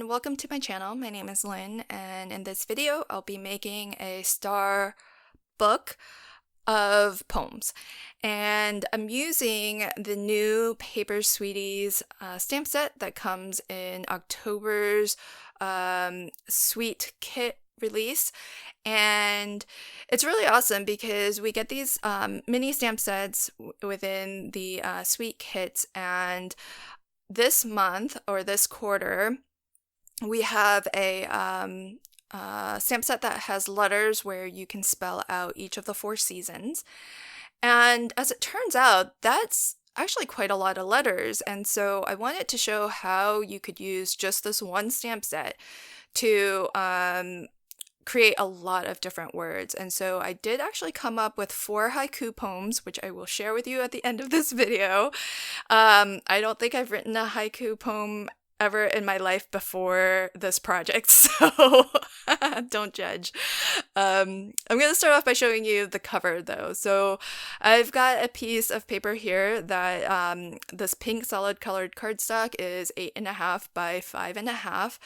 and welcome to my channel. My name is Lynn, and in this video I'll be making a star book of poems. And I'm using the new Paper Sweeties stamp set that comes in October's Sweet Kit release. And it's really awesome because we get these mini stamp sets within the Sweet Kits, and this month or this quarter, we have a stamp set that has letters where you can spell out each of the 4 seasons. And as it turns out, that's actually quite a lot of letters. And so I wanted to show how you could use just this one stamp set to create a lot of different words. And so I did actually come up with 4 haiku poems, which I will share with you at the end of this video. I don't think I've written a haiku poem ever in my life before this project, so don't judge. I'm going to start off by showing you the cover though. So I've got a piece of paper here that this pink solid colored cardstock is 8.5 by 5.5.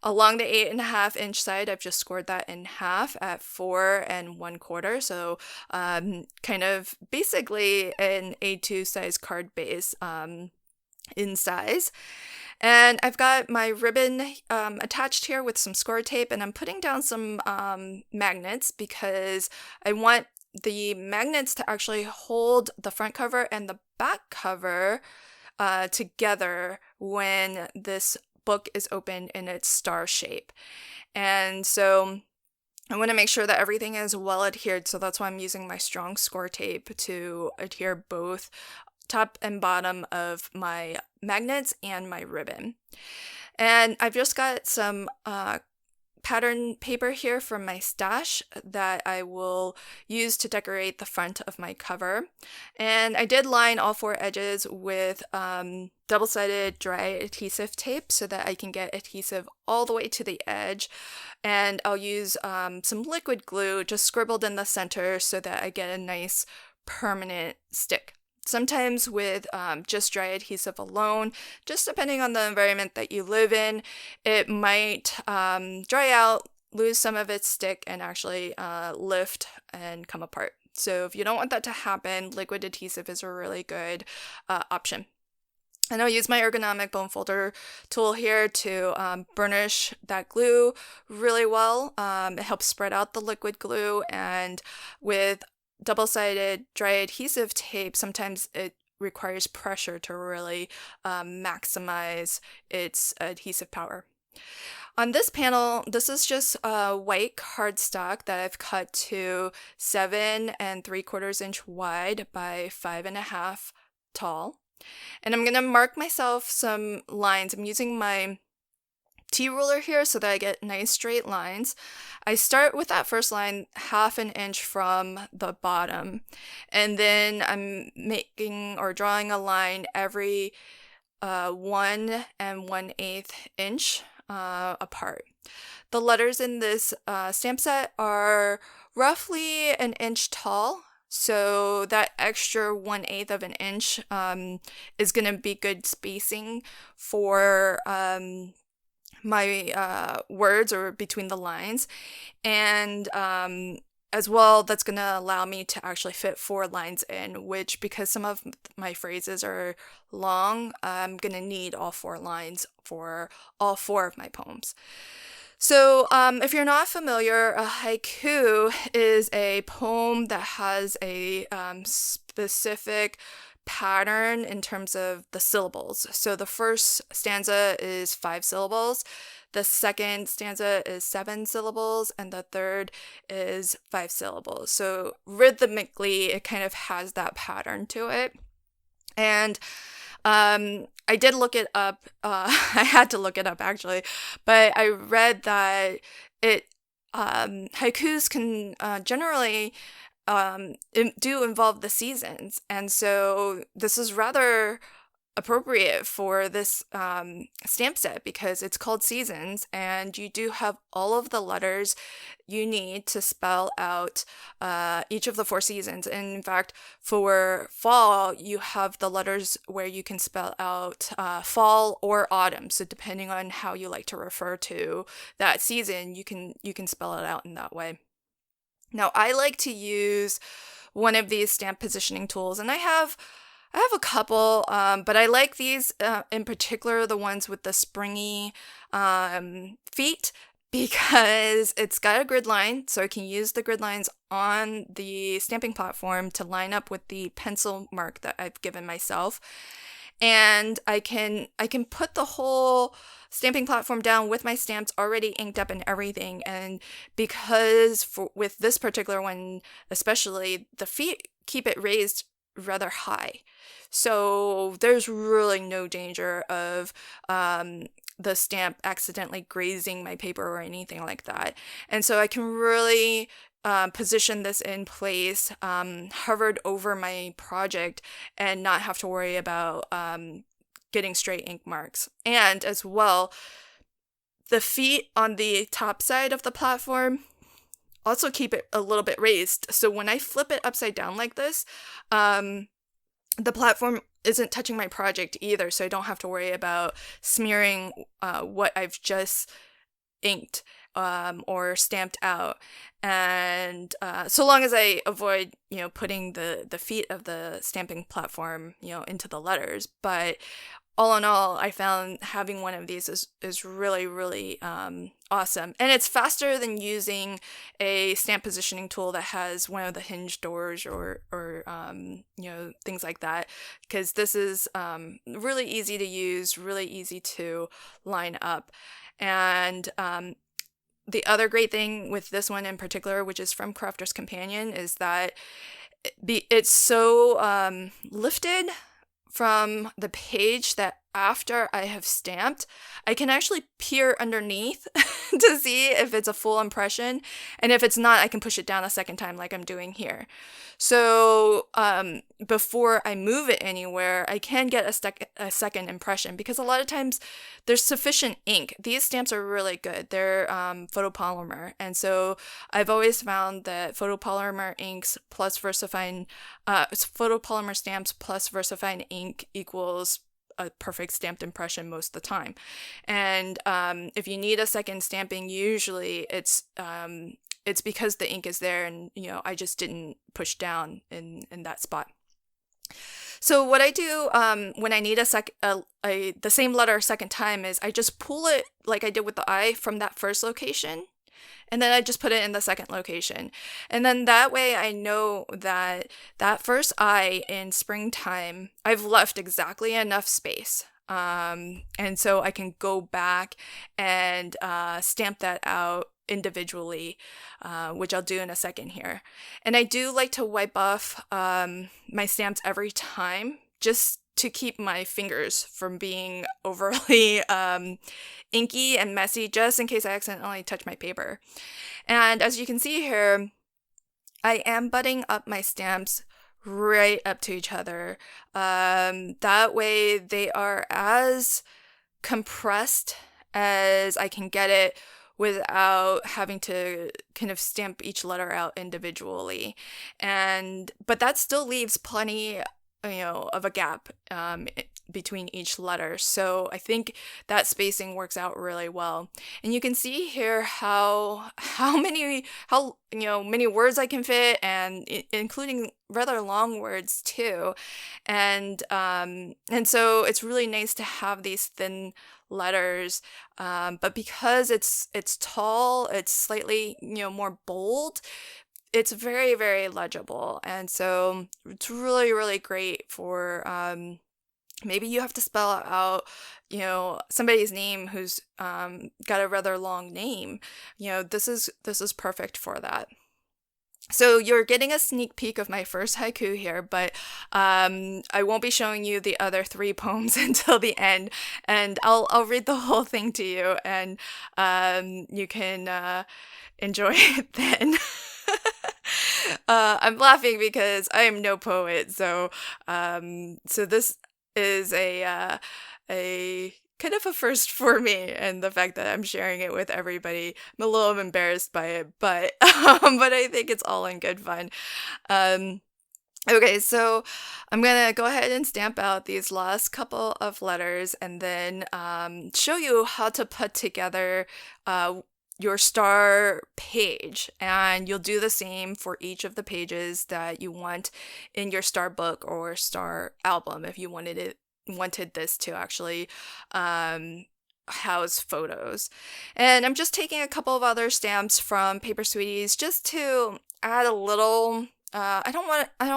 Along the 8.5-inch side, I've just scored that in half at 4 1/4. So kind of basically an A2 size card base in size. And I've got my ribbon attached here with some score tape, and I'm putting down some magnets because I want the magnets to actually hold the front cover and the back cover together when this book is open in its star shape. And so I want to make sure that everything is well adhered, so that's why I'm using my strong score tape to adhere both top and bottom of my magnets and my ribbon. And I've just got some pattern paper here from my stash that I will use to decorate the front of my cover. And I did line all 4 edges with double-sided dry adhesive tape so that I can get adhesive all the way to the edge. And I'll use some liquid glue just scribbled in the center so that I get a nice permanent stick. Sometimes with just dry adhesive alone, just depending on the environment that you live in, it might dry out, lose some of its stick, and actually lift and come apart. So if you don't want that to happen, liquid adhesive is a really good option. And I'll use my ergonomic bone folder tool here to burnish that glue really well. It helps spread out the liquid glue, and with double-sided dry adhesive tape, sometimes it requires pressure to really maximize its adhesive power. On this panel, this is just white cardstock that I've cut to 7 3/4 inch wide by 5.5 tall. And I'm going to mark myself some lines. I'm using my T-ruler here so that I get nice straight lines. I start with that first line 1/2 inch from the bottom, and then I'm making or drawing a line every 1 1/8 inch apart. The letters in this stamp set are roughly an inch tall, so that extra 1/8 of an inch is going to be good spacing for my words or between the lines. And as well, that's going to allow me to actually fit 4 lines in, which, because some of my phrases are long, I'm going to need all 4 lines for all 4 of my poems. So if you're not familiar, a haiku is a poem that has a specific pattern in terms of the syllables. So the first stanza is 5 syllables, the second stanza is 7 syllables, and the third is 5 syllables. So rhythmically, it kind of has that pattern to it. And I did look it up. I had to look it up actually, but I read that haikus can generally do involve the seasons, and so this is rather appropriate for this stamp set because it's called Seasons, and you do have all of the letters you need to spell out each of the 4 seasons. And in fact, for fall, you have the letters where you can spell out fall or autumn. So depending on how you like to refer to that season, you can spell it out in that way. Now, I like to use one of these stamp positioning tools, and I have a couple, but I like these in particular, the ones with the springy feet, because it's got a grid line, so I can use the grid lines on the stamping platform to line up with the pencil mark that I've given myself. And I can put the whole stamping platform down with my stamps already inked up and everything. And because with this particular one especially, the feet keep it raised rather high. So there's really no danger of the stamp accidentally grazing my paper or anything like that. And so I can really position this in place, hovered over my project, and not have to worry about getting straight ink marks. And as well, the feet on the top side of the platform also keep it a little bit raised. So when I flip it upside down like this, the platform isn't touching my project either, so I don't have to worry about smearing what I've just inked or stamped out. And so long as I avoid, putting the feet of the stamping platform, into the letters. But all in all, I found having one of these is really, really awesome. And it's faster than using a stamp positioning tool that has one of the hinge doors or things like that, because this is really easy to use, really easy to line up. And the other great thing with this one in particular, which is from Crafter's Companion, is that it's so lifted from the page that after I have stamped, I can actually peer underneath to see if it's a full impression. And if it's not, I can push it down a second time like I'm doing here. So before I move it anywhere, I can get a second impression, because a lot of times there's sufficient ink. These stamps are really good. They're photopolymer. And so I've always found that photopolymer inks plus VersaFine, photopolymer stamps plus VersaFine ink equals a perfect stamped impression most of the time. And if you need a second stamping, usually it's because the ink is there and I just didn't push down in that spot. So what I do when I need the same letter a second time is I just pull it like I did with the I from that first location, and then I just put it in the second location. And then that way I know that first I in springtime, I've left exactly enough space. And so I can go back and stamp that out individually, which I'll do in a second here. And I do like to wipe off my stamps every time, just to keep my fingers from being overly inky and messy, just in case I accidentally touch my paper. And as you can see here, I am butting up my stamps right up to each other. That way they are as compressed as I can get it without having to kind of stamp each letter out individually. But that still leaves plenty of a gap between each letter. So I think that spacing works out really well. And you can see here how many words I can fit, and including rather long words too. And so it's really nice to have these thin letters, but because it's tall, it's slightly more bold, it's very, very legible. And so it's really, really great for maybe you have to spell out somebody's name who's got a rather long name. This is perfect for that. So you're getting a sneak peek of my first haiku here, but I won't be showing you the other 3 poems until the end, and I'll read the whole thing to you, and you can enjoy it then. I'm laughing because I am no poet, so this is a kind of a first for me, and the fact that I'm sharing it with everybody. I'm a little embarrassed by it, but but I think it's all in good fun. Um, Okay, so I'm gonna go ahead and stamp out these last couple of letters and then show you how to put together uh, your star page. And you'll do the same for each of the pages that you want in your star book or star album if you wanted this to actually um, house photos. And I'm just taking a couple of other stamps from Paper Sweeties just to add a little I don't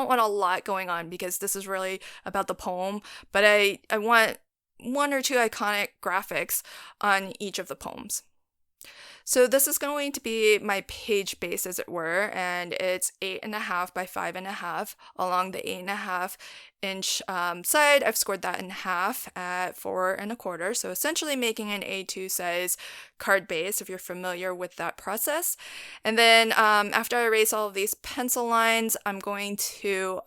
want a lot going on because this is really about the poem, but I want one or two iconic graphics on each of the poems. So this is going to be my page base, as it were, and it's 8.5 by 5.5. Along the 8.5 inch side, I've scored that in half at 4.25. So essentially making an A2 size card base, if you're familiar with that process. And then after I erase all of these pencil lines, I'm going to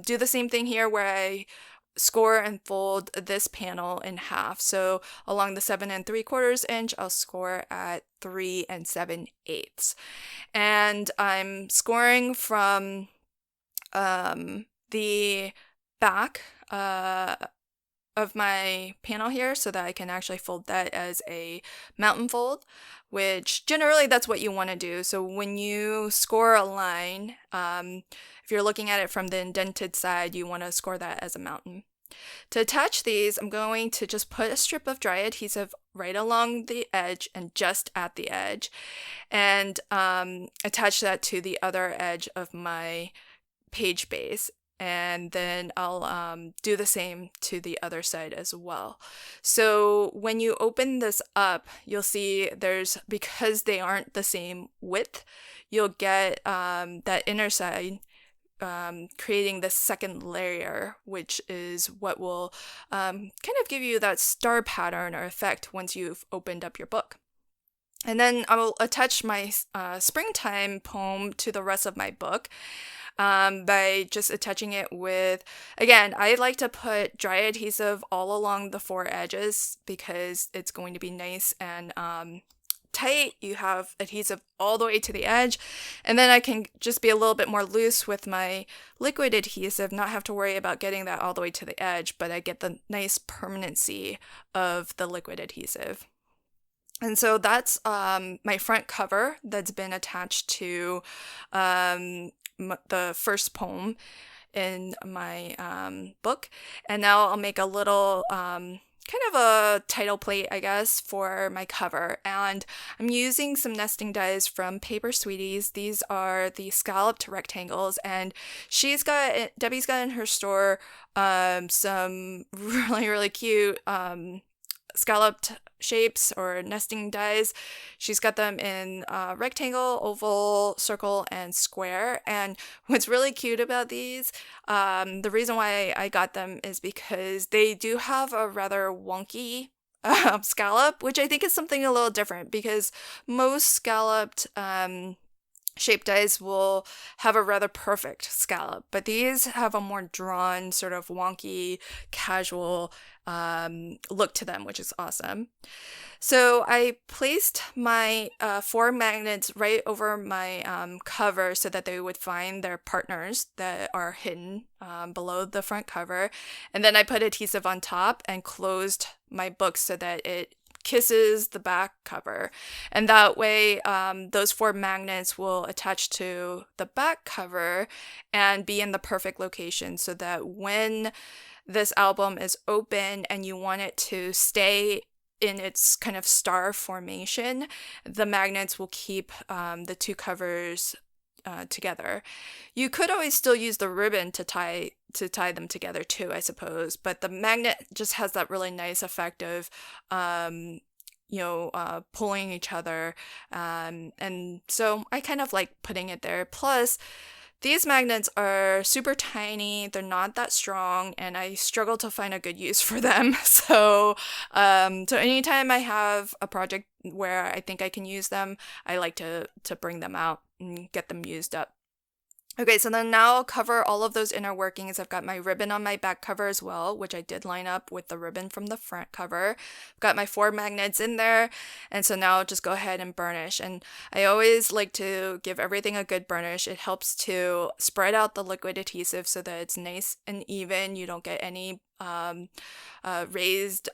do the same thing here where I score and fold this panel in half. So along the 7.75 inch, I'll score at 3 7/8. And I'm scoring from the back of my panel here so that I can actually fold that as a mountain fold, which generally that's what you want to do. So when you score a line, if you're looking at it from the indented side, you want to score that as a mountain. To attach these, I'm going to just put a strip of dry adhesive right along the edge and just at the edge, and attach that to the other edge of my page base. And then I'll do the same to the other side as well. So when you open this up, you'll see because they aren't the same width, you'll get that inner side creating the second layer, which is what will kind of give you that star pattern or effect once you've opened up your book. And then I will attach my springtime poem to the rest of my book by just attaching it with, again, I like to put dry adhesive all along the four edges because it's going to be nice and tight. You have adhesive all the way to the edge, and then I can just be a little bit more loose with my liquid adhesive, not have to worry about getting that all the way to the edge, but I get the nice permanency of the liquid adhesive. And so that's my front cover that's been attached to the first poem in my book. And now I'll make a little kind of a title plate, I guess, for my cover. And I'm using some nesting dies from Paper Sweeties. These are the scalloped rectangles, and Debbie's got in her store some really, really cute scalloped shapes or nesting dies. She's got them in rectangle, oval, circle, and square. And what's really cute about these, the reason why I got them is because they do have a rather wonky scallop, which I think is something a little different because most scalloped shape dies will have a rather perfect scallop, but these have a more drawn, sort of wonky, casual look to them, which is awesome. So I placed my 4 magnets right over my cover so that they would find their partners that are hidden below the front cover. And then I put adhesive on top and closed my book so that it kisses the back cover, and that way those 4 magnets will attach to the back cover and be in the perfect location so that when this album is open and you want it to stay in its kind of star formation, the magnets will keep the 2 covers together. You could always still use the ribbon to tie them together too, I suppose, but the magnet just has that really nice effect of pulling each other, and so I kind of like putting it there. Plus, these magnets are super tiny, they're not that strong, and I struggle to find a good use for them. So anytime I have a project where I think I can use them, I like to bring them out and get them used up. Okay, so then now I'll cover all of those inner workings. I've got my ribbon on my back cover as well, which I did line up with the ribbon from the front cover. I've got my 4 magnets in there, and so now I'll just go ahead and burnish. And I always like to give everything a good burnish. It helps to spread out the liquid adhesive so that it's nice and even. You don't get any raised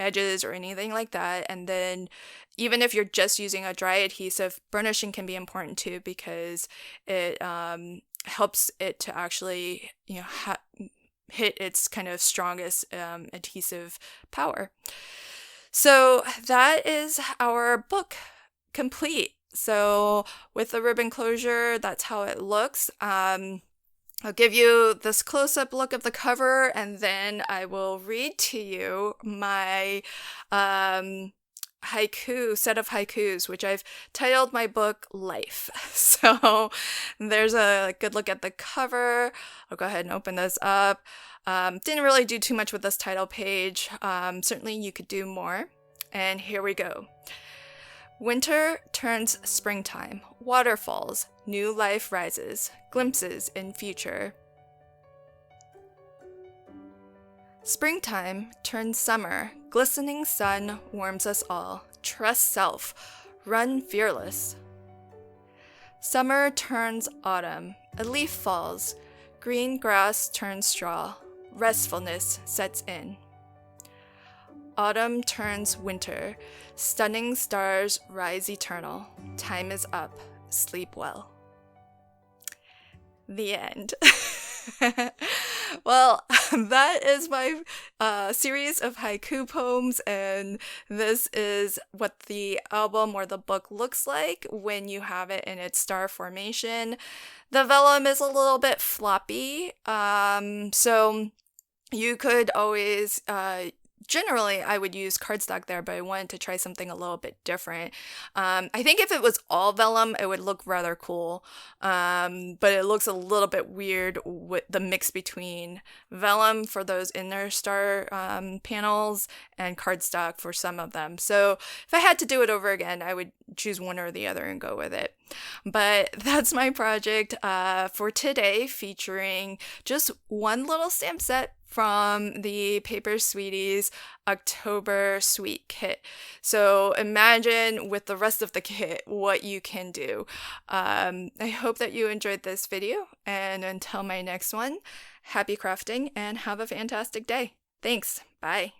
edges or anything like that. And then even if you're just using a dry adhesive, burnishing can be important too because it helps it to actually, hit its kind of strongest adhesive power. So that is our book complete. So with the ribbon closure, that's how it looks. I'll give you this close-up look of the cover, and then I will read to you my haiku, set of haikus, which I've titled my book Life. So there's a good look at the cover. I'll go ahead and open this up. Didn't really do too much with this title page. Certainly you could do more. And here we go. Winter turns springtime, waterfalls, new life rises, glimpses in future. Springtime turns summer, glistening sun warms us all. Trust self, run fearless. Summer turns autumn, a leaf falls, green grass turns straw, restfulness sets in. Autumn turns winter, stunning stars rise eternal. Time is up, sleep well. The end. Well, that is my series of haiku poems, and this is what the album or the book looks like when you have it in its star formation. The vellum is a little bit floppy, so you could always generally, I would use cardstock there, but I wanted to try something a little bit different. I think if it was all vellum, it would look rather cool, but it looks a little bit weird with the mix between vellum for those inner star panels and cardstock for some of them. So if I had to do it over again, I would choose one or the other and go with it. But that's my project for today, featuring just one little stamp set from the Paper Sweeties October Sweet Kit. So imagine with the rest of the kit what you can do. I hope that you enjoyed this video, and until my next one, happy crafting and have a fantastic day. Thanks. Bye.